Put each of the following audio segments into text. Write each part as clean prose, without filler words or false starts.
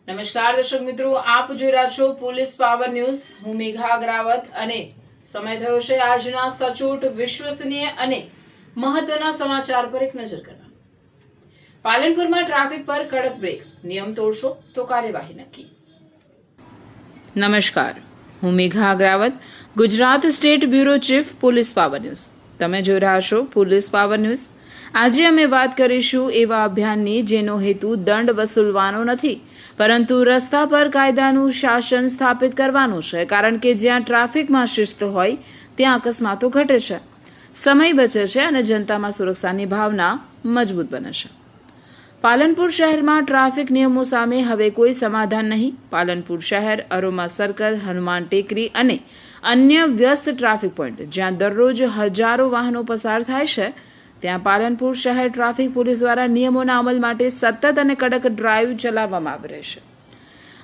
નમસ્કાર દર્શક મિત્રો, આપ જોઈ રહ્યા છો પોલીસ પાવર ન્યૂઝ. હું મેઘા અગ્રાવત અને સમય થયો છે આજના સચોટ, વિશ્વસનીય અને મહત્વના સમાચાર પર એક નજર કરવાનો. પાલનપુરમાં ટ્રાફિક પર કડક બ્રેક, નિયમ તોડશો તો કાર્યવાહી નક્કી. નમસ્કાર, હું Megha Agrawat, Gujarat state bureau chief, police power news. તમે જોઈ રહ્યા છો પોલીસ પાવર ન્યૂઝ. આજે અમે વાત કરીશું એવા અભિયાનની જેનો હેતુ દંડ વસૂલવાનો નથી, પરંતુ રસ્તા પર કાયદાનું શાસન સ્થાપિત કરવાનું છે. કારણ કે જ્યાં ટ્રાફિકમાં શિસ્ત હોય ત્યાં અકસ્માતો ઘટે છે, સમય બચે છે અને જનતામાં સુરક્ષાની ભાવના મજબૂત બને છે. પાલનપુર શહેરમાં ટ્રાફિક નિયમો સામે હવે કોઈ સમાધાન નહીં. પાલનપુર શહેર, અરોમા સર્કલ, હનુમાન ટેકરી અને અન્ય વ્યસ્ત ટ્રાફિક પોઈન્ટ જ્યાં દરરોજ હજારો વાહનો પસાર થાય છે, ત્યાં પાલનપુર શહેર ટ્રાફિક પોલીસ દ્વારા નિયમોના અમલ માટે સતત અને કડક ડ્રાઈવ ચલાવવામાં આવી રહી છે.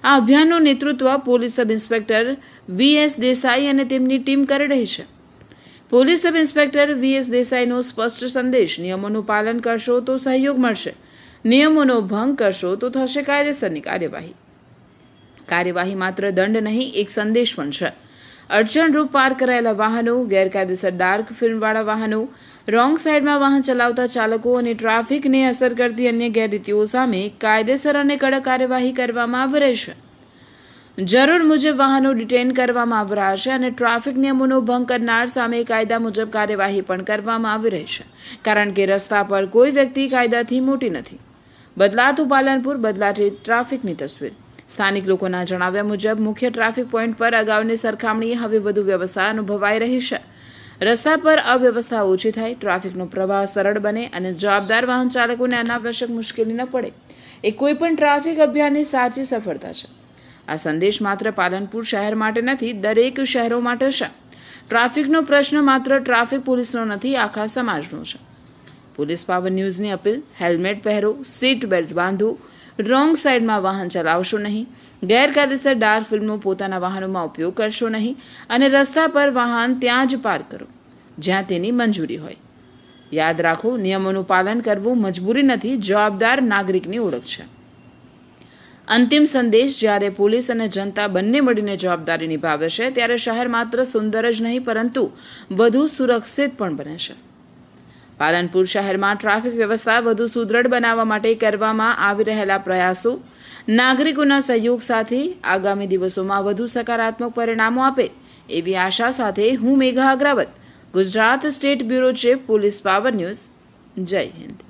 આ અભિયાનનું નેતૃત્વ પોલીસ સબ ઇન્સ્પેક્ટર વી.એસ. દેસાઈ અને તેમની ટીમ કરી રહી છે. Police sub inspector વી.એસ. દેસાઈનો સ્પષ્ટ સંદેશ: નિયમોનું પાલન કરશો તો સહયોગ મળશે, નિયમોનો ભંગ કરશો તો થશે કાયદેસરની કાર્યવાહી. કાર્યવાહી માત્ર દંડ નહીં, એક સંદેશ પણ છે. અડચણરૂપ પાર્ક કરાયેલા વાહનો, ગેરકાયદેસર ડાર્ક ફિલ્મવાળા વાહનો, રોંગ સાઈડમાં વાહન ચલાવતા ચાલકો અને ટ્રાફિકને અસર કરતી અન્ય ગેરરીતિઓ સામે કાયદેસર અને કડક કાર્યવાહી કરવામાં આવી રહી છે. જરૂર મુજબ વાહનો ડિટેઇન કરવામાં આવી રહ્યા છે અને ટ્રાફિક નિયમોનો ભંગ કરનાર સામે કાયદા મુજબ કાર્યવાહી પણ કરવામાં આવી રહી છે. કારણ કે રસ્તા પર કોઈ વ્યક્તિ કાયદાથી મોટી નથી. બદલાતું પાલનપુર, બદલાતી ટ્રાફિકની તસવીર. સ્થાનિક લોકોના જણાવ્યા મુજબ મુખ્ય ટ્રાફિક પોઈન્ટ પર અગાઉની સરખામણીએ હવે વધુ વ્યવસ્થા અનુભવાઈ રહી છે. રસ્તા પર અવ્યવસ્થા ઓછી થાય, ટ્રાફિકનો પ્રવાહ સરળ બને અને જવાબદાર વાહન ચાલકોને અનાવશ્યક મુશ્કેલી ન પડે, એ કોઈપણ ટ્રાફિક અભિયાનની સાચી સફળતા છે. આ સંદેશ માત્ર પાલનપુર શહેર માટે નથી, દરેક શહેરો માટે છે. ટ્રાફિકનો પ્રશ્ન માત્ર ટ્રાફિક પોલીસનો નથી, આખા સમાજનો છે. પોલીસ પાવર ન્યૂઝની અપીલ: હેલ્મેટ પહેરો, સીટ બેલ્ટ બાંધો, રોંગ સાઈડમાં વાહન ચલાવશો નહીં, ગેરકાયદેસર ડાર્ક ફિલ્મનો પોતાના વાહનોમાં ઉપયોગ કરશો નહીં અને રસ્તા પર વાહન ત્યાં જ પાર્ક કરો જ્યાં તેની મંજૂરી હોય. યાદ રાખો, નિયમોનું પાલન કરવું મજબૂરી નથી, જવાબદાર નાગરિકની ઓળખ છે. અંતિમ સંદેશ: જ્યારે પોલીસ અને જનતા બંને મળીને જવાબદારી નિભાવે છે, ત્યારે શહેર માત્ર સુંદર જ નહીં પરંતુ વધુ સુરક્ષિત પણ બને છે. પાલનપુર શહેરમાં ટ્રાફિક વ્યવસ્થા વધુ સુદૃઢ બનાવવા માટે કરવામાં આવી રહેલા પ્રયાસો નાગરિકોના સહયોગ સાથે આગામી દિવસોમાં વધુ સકારાત્મક પરિણામો આપે એવી આશા સાથે હું Megha Agrawat, Gujarat state bureau chief, police power news. જય હિન્દ.